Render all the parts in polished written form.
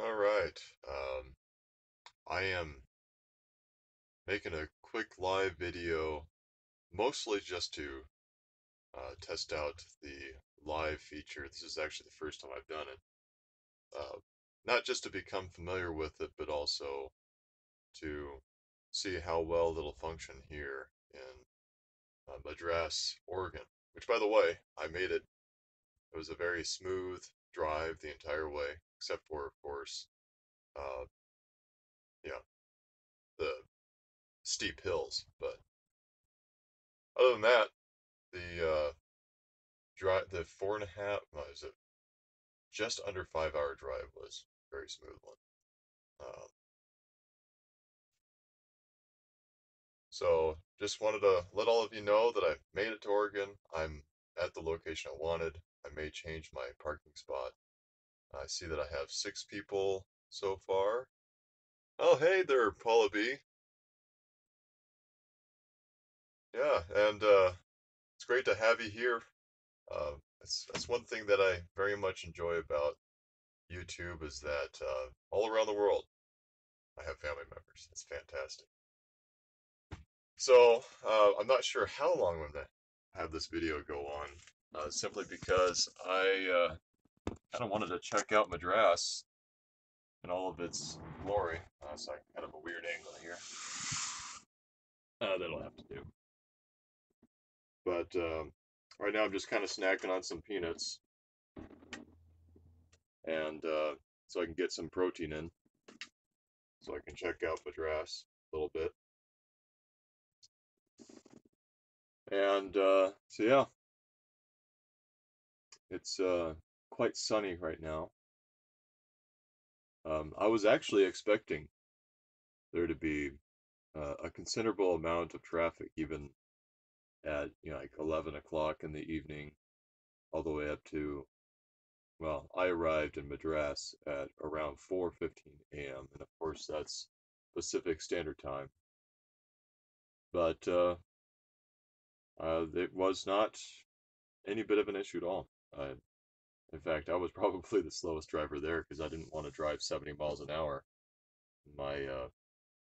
All right. I am making a quick live video, mostly just to test out the live feature. This is actually the first time I've done it. Uh, Not just to become familiar with it, but also to see how well it'll function here in Madras, Oregon. Which, by the way, I made it. It was a very smooth drive the entire way, except for, of course, uh, yeah, the steep hills. But other than that, the drive, the 4.5, no, is it just under 5 hour drive was a very smooth one. Um, so just wanted to let all of you know that I made it to Oregon. I'm at the location I wanted. I may change my parking spot. I see that I have 6 people so far. Oh, hey there, Paula B. Yeah, and it's great to have you here. That's one thing that I very much enjoy about YouTube is that all around the world I have family members. It's fantastic. So I'm not sure how long I'm gonna have this video go on, simply because I kind of wanted to check out Madras in all of its glory. It's like kind of a weird angle here. That'll have to do. But right now I'm just kind of snacking on some peanuts, and so I can get some protein in, so I can check out Madras a little bit. And so yeah, it's quite sunny right now. I was actually expecting there to be a considerable amount of traffic, even at like 11 o'clock in the evening, all the way up to, well, I arrived in Madras at around 4:15 a.m. and of course that's Pacific Standard Time. But it was not any bit of an issue at all. In fact, I was probably the slowest driver there because I didn't want to drive 70 miles an hour in my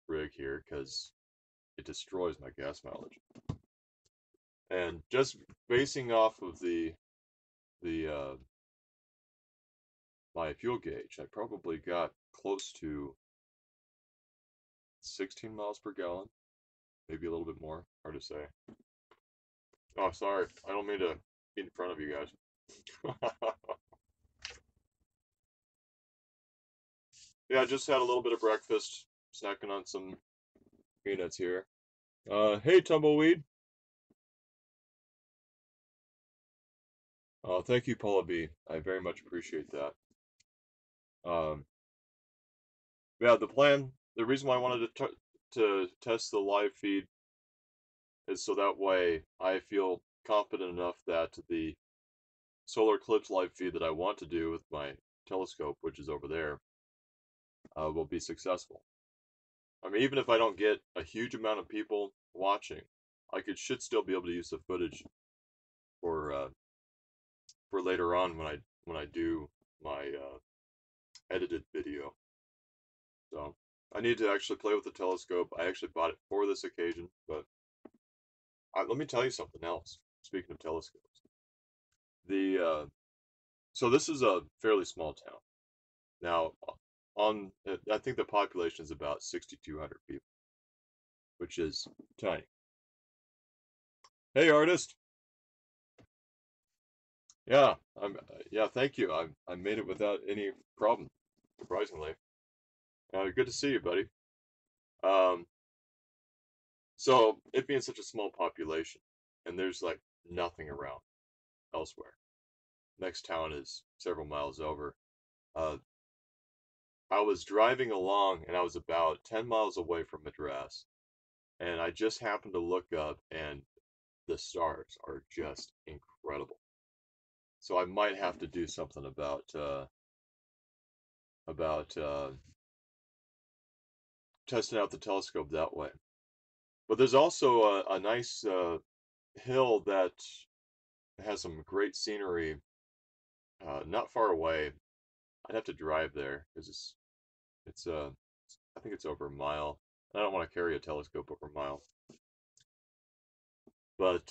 rig here because it destroys my gas mileage. And just basing off of the my fuel gauge, I probably got close to 16 miles per gallon, maybe a little bit more. Hard to say. Oh, sorry, I don't mean to be in front of you guys. Yeah, I just had a little bit of breakfast, snacking on some peanuts here. Hey, Tumbleweed. Thank you, Paula B. I very much appreciate that. Um, yeah, the reason why I wanted to test the live feed is so that way I feel confident enough that the solar eclipse live feed that I want to do with my telescope, which is over there, will be successful. I mean, even if I don't get a huge amount of people watching, should still be able to use the footage for uh, for later on when I do my edited video. So I need to actually play with the telescope. I actually bought it for this occasion, but let me tell you something else. Speaking of telescopes, the so this is a fairly small town. Now, I think the population is about 6,200 people, which is tiny. Hey, artist. Yeah, yeah. Thank you. I made it without any problem, surprisingly. Good to see you, buddy. Um, so it being such a small population, and there's like nothing around elsewhere. Next town is several miles over. Uh, I was driving along, and I was about 10 miles away from Madras, and I just happened to look up, and the stars are just incredible. So I might have to do something about testing out the telescope that way. But there's also a nice hill that has some great scenery not far away. I'd have to drive there because it's I think it's over a mile. I don't want to carry a telescope over a mile, but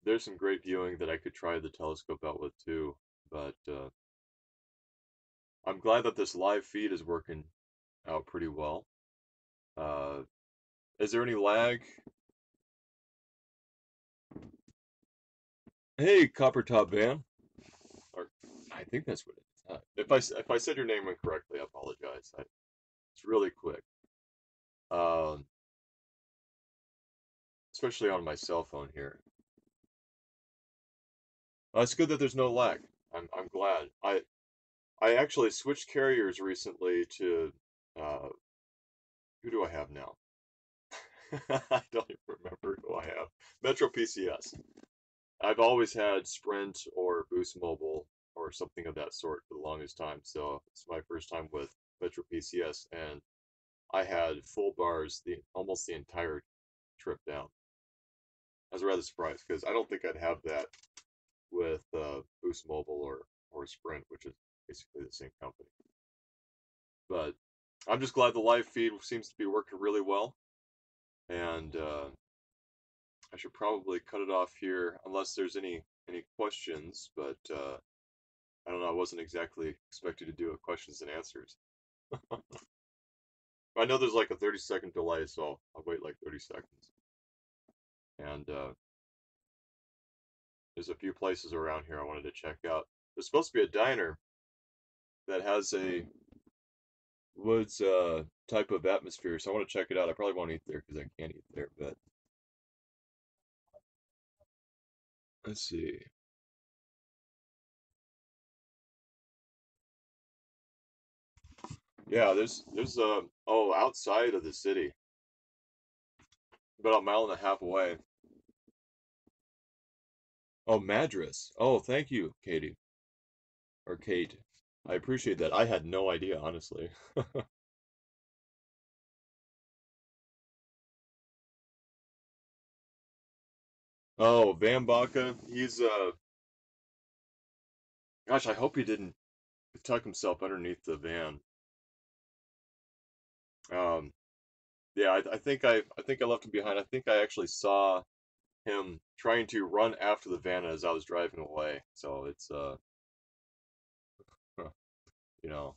there's some great viewing that I could try the telescope out with too. But I'm glad that this live feed is working out pretty well. Uh, is there any lag? Hey, Copper Top Van. Or I think that's what it is. If I said your name incorrectly, I apologize. It's really quick. Um, especially on my cell phone here. It's good that there's no lag. I'm glad. I actually switched carriers recently to uh, who do I have now? I don't even remember who I have. Metro PCS. I've always had Sprint or Boost Mobile or something of that sort for the longest time. So it's my first time with Metro PCS, and I had full bars the almost the entire trip down. I was rather surprised because I don't think I'd have that with Boost Mobile or Sprint, which is basically the same company. But I'm just glad the live feed seems to be working really well, and I should probably cut it off here unless there's any questions. But I don't know. I wasn't exactly expected to do a questions and answers. I know there's like a 30-second delay, so I'll wait like 30 seconds. And there's a few places around here I wanted to check out. There's supposed to be a diner that has a woods type of atmosphere, so I want to check it out. I probably won't eat there because I can't eat there, but let's see. Yeah, there's oh, outside of the city, about a mile and a half away. Oh, Madras. Oh, thank you, Katie or Kate. I appreciate that. I had no idea, honestly. Oh, Van Baca. He's gosh, I hope he didn't tuck himself underneath the van. Um, yeah, I think I left him behind. I think I actually saw him trying to run after the van as I was driving away. So it's you know,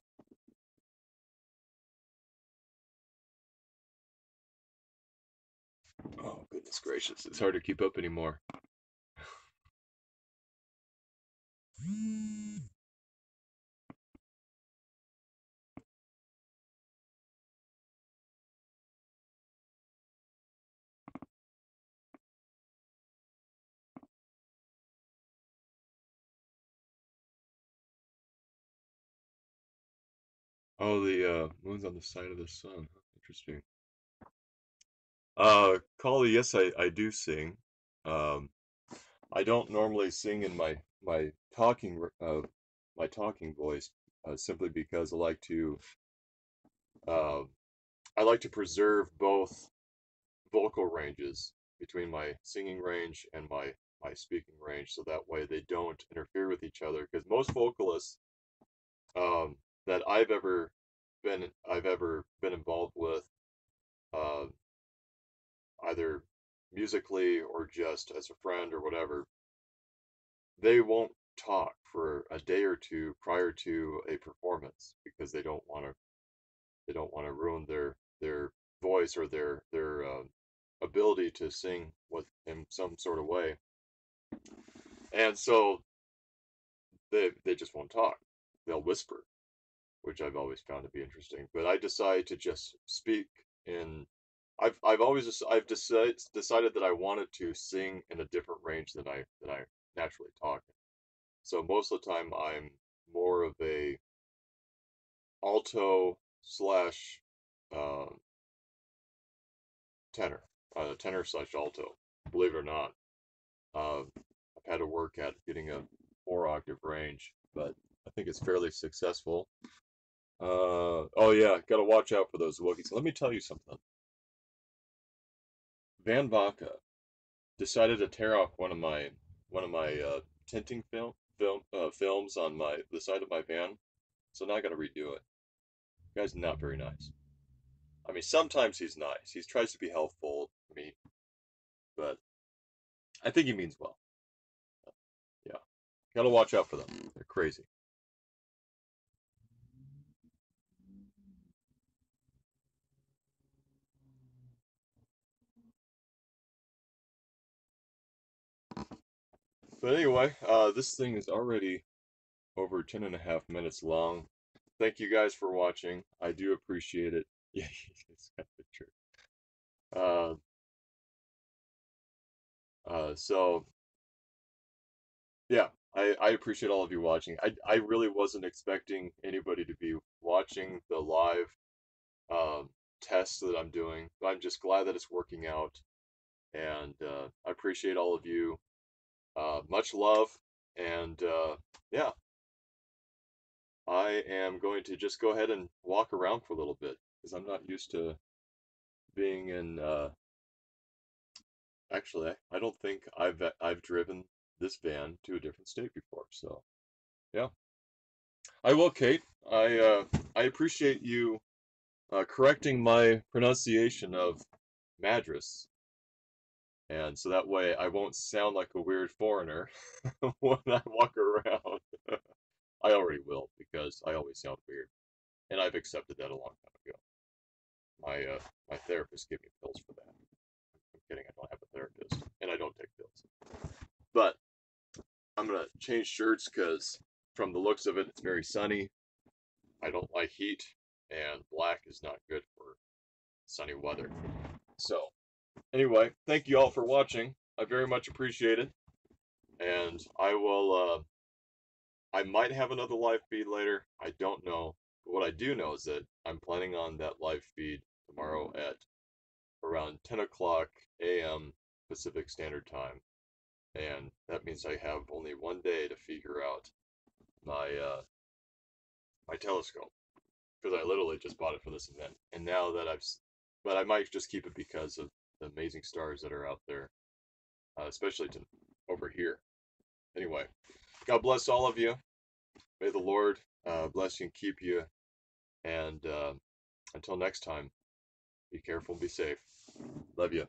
oh goodness gracious, it's hard to keep up anymore. Oh, the moon's on the side of the sun. Interesting. Kali, yes, I do sing. Um, I don't normally sing in my talking voice, simply because uh, I like to preserve both vocal ranges between my singing range and my speaking range, so that way they don't interfere with each other. Because most vocalists um, that I've ever been involved with, uh, either musically or just as a friend or whatever, they won't talk for a day or two prior to a performance because they don't want to ruin their voice or their ability to sing with in some sort of way, and so they just won't talk. They'll whisper, which I've always found to be interesting. But I decide to just speak in. I've always I've decided that I wanted to sing in a different range than I naturally talk. So most of the time I'm more of a alto slash uh, tenor, tenor slash alto. Believe it or not, I've had to work at getting a 4 octave range, but I think it's fairly successful. Oh yeah, gotta watch out for those Wookiees. Let me tell you something. Van Vaca decided to tear off one of my tinting films on my the side of my van. so now I gotta redo it. The guy's not very nice. I mean, sometimes he's nice. He tries to be helpful to me, but I think he means well. Yeah, gotta watch out for them. They're crazy. But anyway, this thing is already over 10.5 minutes long. Thank you guys for watching. I do appreciate it. Yeah, it's kind of true. Uh, so yeah, I appreciate all of you watching. I really wasn't expecting anybody to be watching the live um, test that I'm doing, but I'm just glad that it's working out, and I appreciate all of you. Much love, and yeah, I am going to just go ahead and walk around for a little bit because I'm not used to being in. Actually, I don't think I've driven this van to a different state before. So yeah, I will, Kate. I appreciate you correcting my pronunciation of Madras, and so that way I won't sound like a weird foreigner when I walk around. I already will because I always sound weird, and I've accepted that a long time ago. My therapist gave me pills for that. I'm kidding. I don't have a therapist, and I don't take pills. But I'm gonna change shirts because from the looks of it, it's very sunny. I don't like heat, and black is not good for sunny weather. So anyway, thank you all for watching. I very much appreciate it, and I will. I might have another live feed later. I don't know. But what I do know is that I'm planning on that live feed tomorrow at around 10 o'clock a.m. Pacific Standard Time, and that means I have only one day to figure out my my telescope because I literally just bought it for this event. And now that but I might just keep it because of the amazing stars that are out there, especially over here. Anyway, God bless all of you. May the Lord bless you and keep you. And until next time, be careful and be safe. Love you.